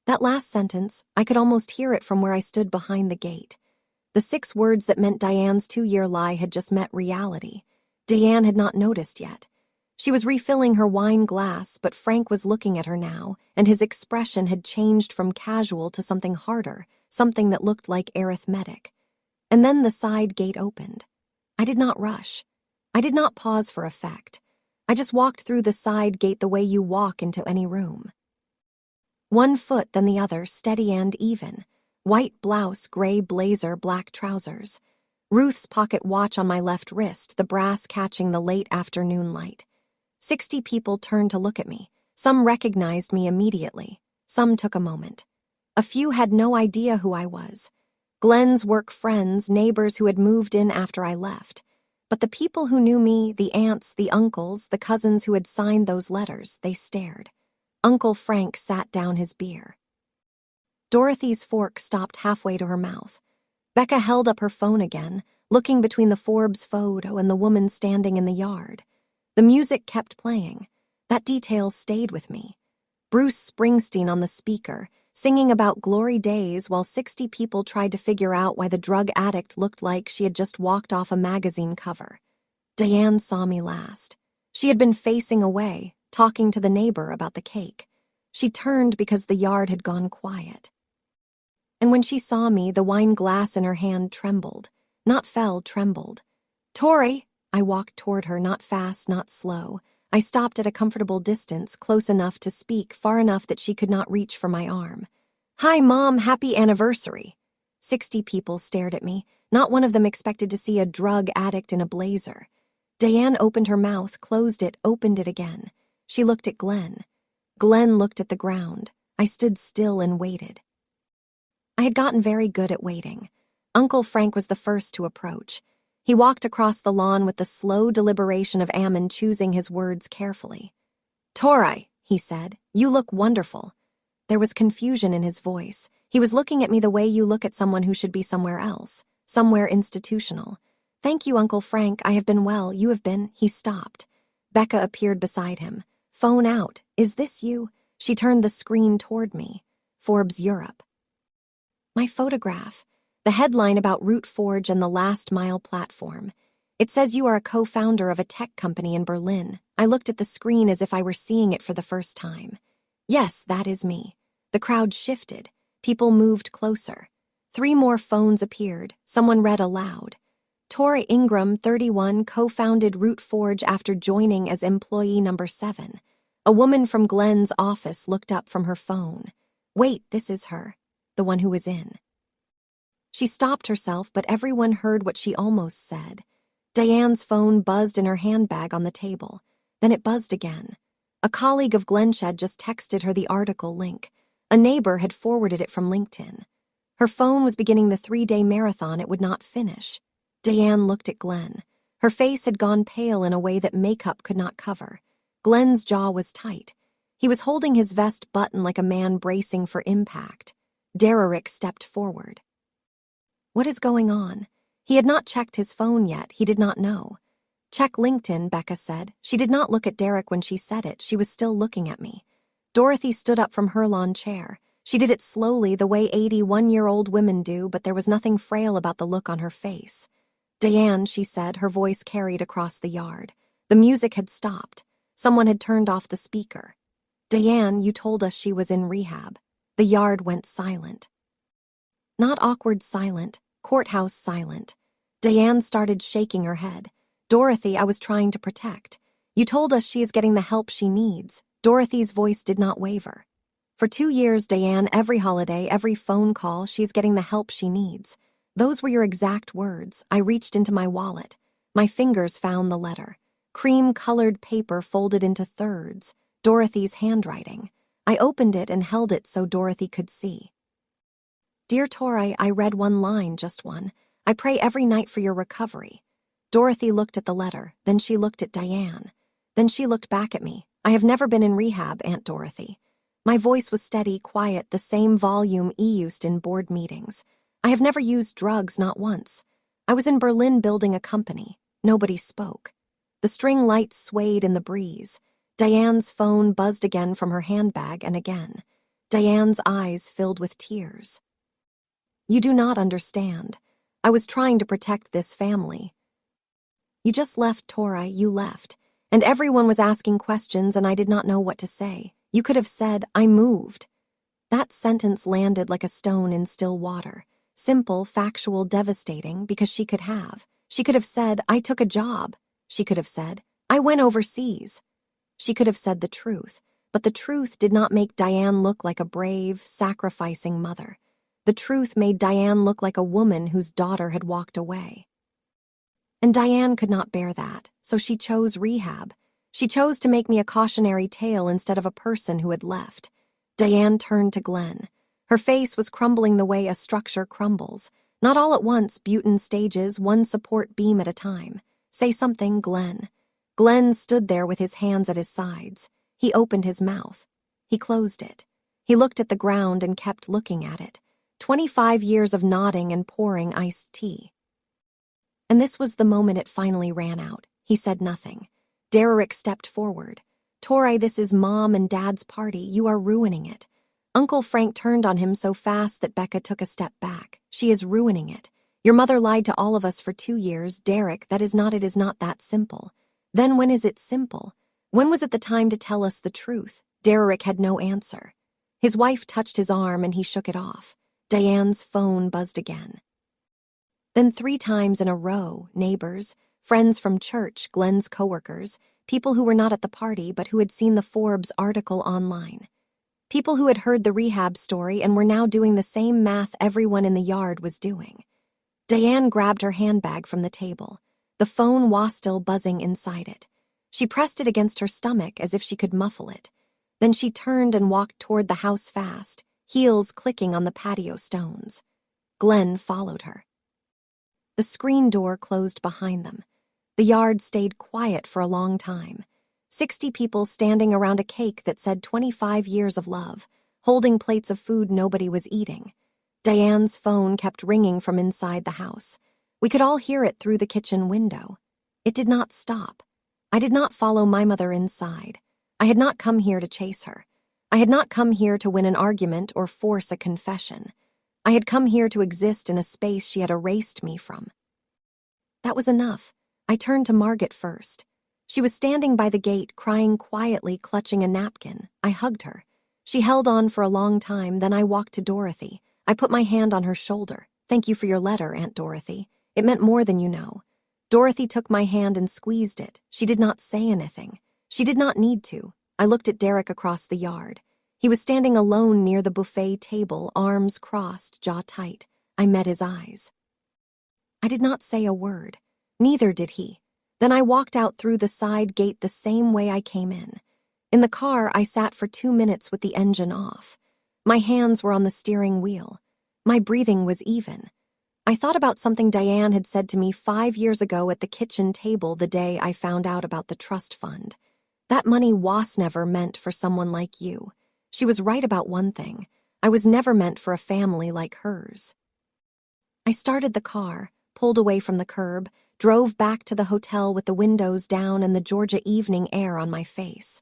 That last sentence, I could almost hear it from where I stood behind the gate. The 6 words that meant Diane's 2-year lie had just met reality. Diane had not noticed yet. She was refilling her wine glass, but Frank was looking at her now, and his expression had changed from casual to something harder, something that looked like arithmetic. And then the side gate opened. I did not rush. I did not pause for effect. I just walked through the side gate the way you walk into any room. 1 foot, then the other, steady and even. White blouse, gray blazer, black trousers. Ruth's pocket watch on my left wrist, the brass catching the late afternoon light. 60 people turned to look at me. Some recognized me immediately. Some took a moment. A few had no idea who I was. Glenn's work friends, neighbors who had moved in after I left. But the people who knew me, the aunts, the uncles, the cousins who had signed those letters, they stared. Uncle Frank sat down his beer. Dorothy's fork stopped halfway to her mouth. Becca held up her phone again, looking between the Forbes photo and the woman standing in the yard. The music kept playing. That detail stayed with me. Bruce Springsteen on the speaker, singing about glory days while 60 people tried to figure out why the drug addict looked like she had just walked off a magazine cover. Diane saw me last. She had been facing away, talking to the neighbor about the cake. She turned because the yard had gone quiet. And when she saw me, the wine glass in her hand trembled. Not fell, trembled. "Tori!" I walked toward her, not fast, not slow. I stopped at a comfortable distance, close enough to speak, far enough that she could not reach for my arm. "Hi, Mom, happy anniversary." 60 people stared at me. Not one of them expected to see a drug addict in a blazer. Diane opened her mouth, closed it, opened it again. She looked at Glenn. Glenn looked at the ground. I stood still and waited. I had gotten very good at waiting. Uncle Frank was the first to approach. He walked across the lawn with the slow deliberation of Ammon choosing his words carefully. "Tori," he said, "you look wonderful." There was confusion in his voice. He was looking at me the way you look at someone who should be somewhere else, somewhere institutional. "Thank you, Uncle Frank. I have been well. You have been." He stopped. Becca appeared beside him. "Phone out. Is this you?" She turned the screen toward me. Forbes Europe. My photograph. The headline about Route Forge and the Last Mile platform. It says you are a co-founder of a tech company in Berlin. I looked at the screen as if I were seeing it for the first time. Yes, that is me. The crowd shifted. People moved closer. 3 more phones appeared. Someone read aloud. Tori Ingram, 31, co-founded Route Forge after joining as employee number 7. A woman from Glenn's office looked up from her phone. Wait, this is her. The one who was in. She stopped herself, but everyone heard what she almost said. Diane's phone buzzed in her handbag on the table. Then it buzzed again. A colleague of Glenn's had just texted her the article link. A neighbor had forwarded it from LinkedIn. Her phone was beginning the 3-day marathon it would not finish. Diane looked at Glenn. Her face had gone pale in a way that makeup could not cover. Glenn's jaw was tight. He was holding his vest button like a man bracing for impact. Derrick stepped forward. What is going on? He had not checked his phone yet. He did not know. Check LinkedIn, Becca said. She did not look at Derrick when she said it. She was still looking at me. Dorothy stood up from her lawn chair. She did it slowly, the way 81-year-old women do, but there was nothing frail about the look on her face. "Diane," she said, her voice carried across the yard. The music had stopped. Someone had turned off the speaker. "Diane, you told us she was in rehab." The yard went silent. Not awkward silent, courthouse silent. Diane started shaking her head. "Dorothy, I was trying to protect. You told us she is getting the help she needs." Dorothy's voice did not waver. "For 2 years, Diane, every holiday, every phone call, she's getting the help she needs." Those were your exact words. I reached into my wallet. My fingers found the letter. Cream-colored paper folded into thirds. Dorothy's handwriting. I opened it and held it so Dorothy could see. "Dear Tori, I read one line, just one. I pray every night for your recovery." Dorothy looked at the letter. Then she looked at Diane. Then she looked back at me. "I have never been in rehab, Aunt Dorothy." My voice was steady, quiet, the same volume E used in board meetings. "I have never used drugs, not once. I was in Berlin building a company." Nobody spoke. The string lights swayed in the breeze. Diane's phone buzzed again from her handbag and again. Diane's eyes filled with tears. "You do not understand. I was trying to protect this family. You just left, Tori, you left. And everyone was asking questions and I did not know what to say. You could have said, 'I moved.'" That sentence landed like a stone in still water. Simple, factual, devastating, because she could have. She could have said, "I took a job." She could have said, "I went overseas." She could have said the truth, but the truth did not make Diane look like a brave, sacrificing mother. The truth made Diane look like a woman whose daughter had walked away. And Diane could not bear that, so she chose rehab. She chose to make me a cautionary tale instead of a person who had left. Diane turned to Glenn. Her face was crumbling the way a structure crumbles. Not all at once, butte in stages, one support beam at a time. "Say something, Glenn." Glenn stood there with his hands at his sides. He opened his mouth. He closed it. He looked at the ground and kept looking at it. 25 years of nodding and pouring iced tea. And this was the moment it finally ran out. He said nothing. Derrick stepped forward. "Tori, this is Mom and Dad's party. You are ruining it." Uncle Frank turned on him so fast that Becca took a step back. "She is ruining it. Your mother lied to all of us for 2 years. Derek, that is not, it is not that simple." "Then when is it simple? When was it the time to tell us the truth?" Derek had no answer. His wife touched his arm and he shook it off. Diane's phone buzzed again. Then 3 times in a row, neighbors, friends from church, Glenn's coworkers, people who were not at the party but who had seen the Forbes article online. People who had heard the Rehab story and were now doing the same math everyone in the yard was doing. Diane grabbed her handbag from the table. The phone was still buzzing inside it. She pressed it against her stomach as if she could muffle it. Then she turned and walked toward the house fast, heels clicking on the patio stones. Glenn followed her. The screen door closed behind them. The yard stayed quiet for a long time. 60 people standing around a cake that said 25 years of love, holding plates of food nobody was eating. Diane's phone kept ringing from inside the house. We could all hear it through the kitchen window. It did not stop. I did not follow my mother inside. I had not come here to chase her. I had not come here to win an argument or force a confession. I had come here to exist in a space she had erased me from. That was enough. I turned to Margaret first. She was standing by the gate, crying quietly, clutching a napkin. I hugged her. She held on for a long time, then I walked to Dorothy. I put my hand on her shoulder. "Thank you for your letter, Aunt Dorothy. It meant more than you know." Dorothy took my hand and squeezed it. She did not say anything. She did not need to. I looked at Derek across the yard. He was standing alone near the buffet table, arms crossed, jaw tight. I met his eyes. I did not say a word. Neither did he. Then I walked out through the side gate the same way I came in. In the car, I sat for 2 minutes with the engine off. My hands were on the steering wheel. My breathing was even. I thought about something Diane had said to me 5 years ago at the kitchen table the day I found out about the trust fund. That money was never meant for someone like you. She was right about one thing. I was never meant for a family like hers. I started the car, pulled away from the curb, drove back to the hotel with the windows down and the Georgia evening air on my face.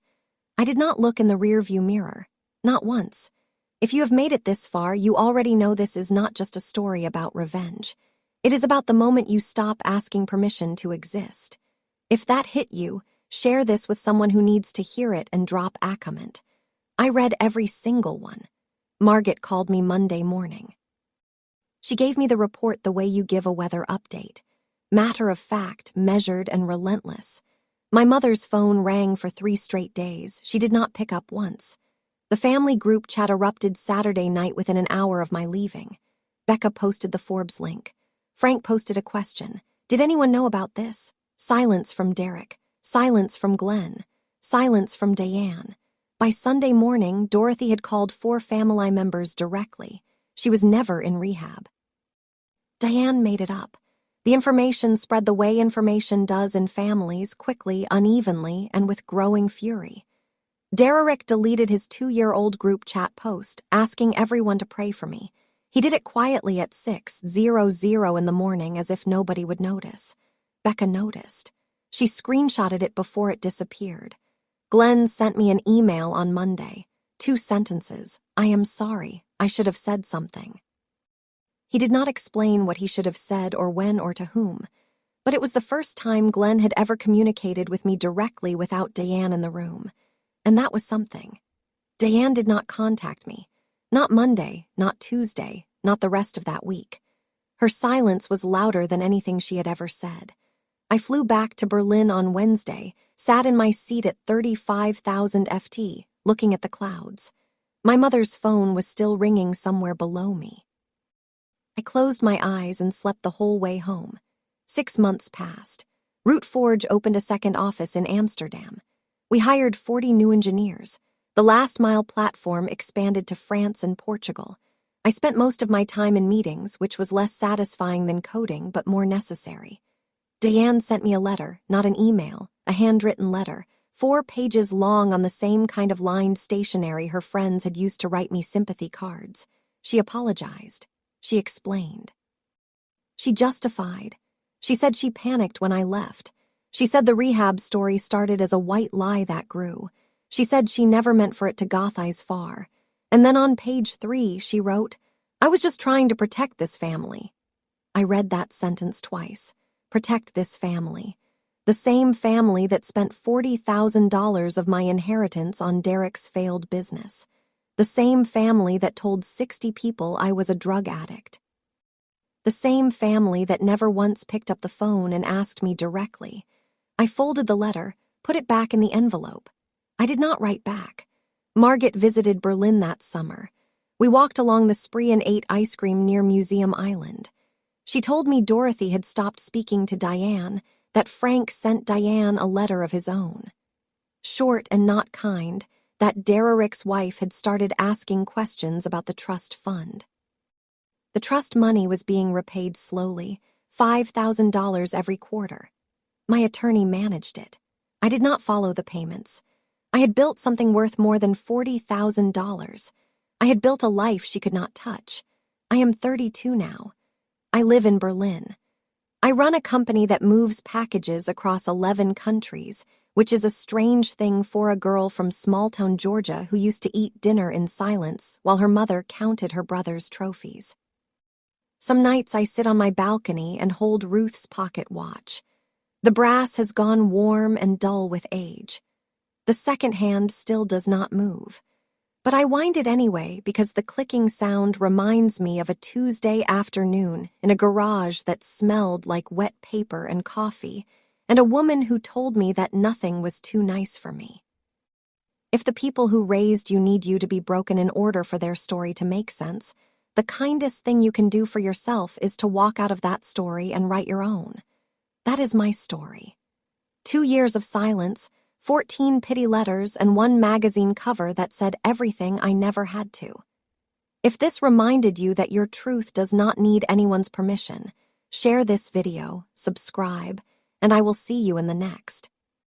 I did not look in the rearview mirror. Not once. If you have made it this far, you already know this is not just a story about revenge. It is about the moment you stop asking permission to exist. If that hit you, share this with someone who needs to hear it and drop a comment. I read every single one. Margaret called me Monday morning. She gave me the report the way you give a weather update. Matter of fact, measured and relentless. My mother's phone rang for 3 straight days. She did not pick up once. The family group chat erupted Saturday night within an hour of my leaving. Becca posted the Forbes link. Frank posted a question. Did anyone know about this? Silence from Derek. Silence from Glenn. Silence from Diane. By Sunday morning, Dorothy had called 4 family members directly. She was never in rehab. Diane made it up. The information spread the way information does in families, quickly, unevenly, and with growing fury. Derek deleted his 2-year-old group chat post, asking everyone to pray for me. He did it quietly at 6:00 in the morning as if nobody would notice. Becca noticed. She screenshotted it before it disappeared. Glenn sent me an email on Monday. 2 sentences. "I am sorry. I should have said something." He did not explain what he should have said or when or to whom, but it was the first time Glenn had ever communicated with me directly without Diane in the room. And that was something. Diane did not contact me. Not Monday, not Tuesday, not the rest of that week. Her silence was louder than anything she had ever said. I flew back to Berlin on Wednesday, sat in my seat at 35,000 FT, looking at the clouds. My mother's phone was still ringing somewhere below me. I closed my eyes and slept the whole way home. 6 months passed. Root Forge opened a second office in Amsterdam. We hired 40 new engineers. The last mile platform expanded to France and Portugal. I spent most of my time in meetings, which was less satisfying than coding, but more necessary. Diane sent me a letter, not an email, a handwritten letter, 4 pages long on the same kind of lined stationery her friends had used to write me sympathy cards. She apologized. She explained. She justified. She said she panicked when I left. She said the rehab story started as a white lie that grew. She said she never meant for it to gothize far. And then on page 3, she wrote, "I was just trying to protect this family." I read that sentence twice. Protect this family. The same family that spent $40,000 of my inheritance on Derek's failed business. The same family that told 60 people I was a drug addict. The same family that never once picked up the phone and asked me directly. I folded the letter, put it back in the envelope. I did not write back. Margit visited Berlin that summer. We walked along the Spree and ate ice cream near Museum Island. She told me Dorothy had stopped speaking to Diane, that Frank sent Diane a letter of his own. Short and not kind, that Derrick's wife had started asking questions about the trust fund. The trust money was being repaid slowly, $5,000 every quarter. My attorney managed it. I did not follow the payments. I had built something worth more than $40,000. I had built a life she could not touch. I am 32 now. I live in Berlin. I run a company that moves packages across 11 countries, which is a strange thing for a girl from small-town Georgia who used to eat dinner in silence while her mother counted her brother's trophies. Some nights I sit on my balcony and hold Ruth's pocket watch. The brass has gone warm and dull with age. The second hand still does not move. But I wind it anyway because the clicking sound reminds me of a Tuesday afternoon in a garage that smelled like wet paper and coffee, and a woman who told me that nothing was too nice for me. If the people who raised you need you to be broken in order for their story to make sense, the kindest thing you can do for yourself is to walk out of that story and write your own. That is my story. 2 years of silence, 14 pity letters, and 1 magazine cover that said everything I never had to. If this reminded you that your truth does not need anyone's permission, share this video, subscribe, and I will see you in the next.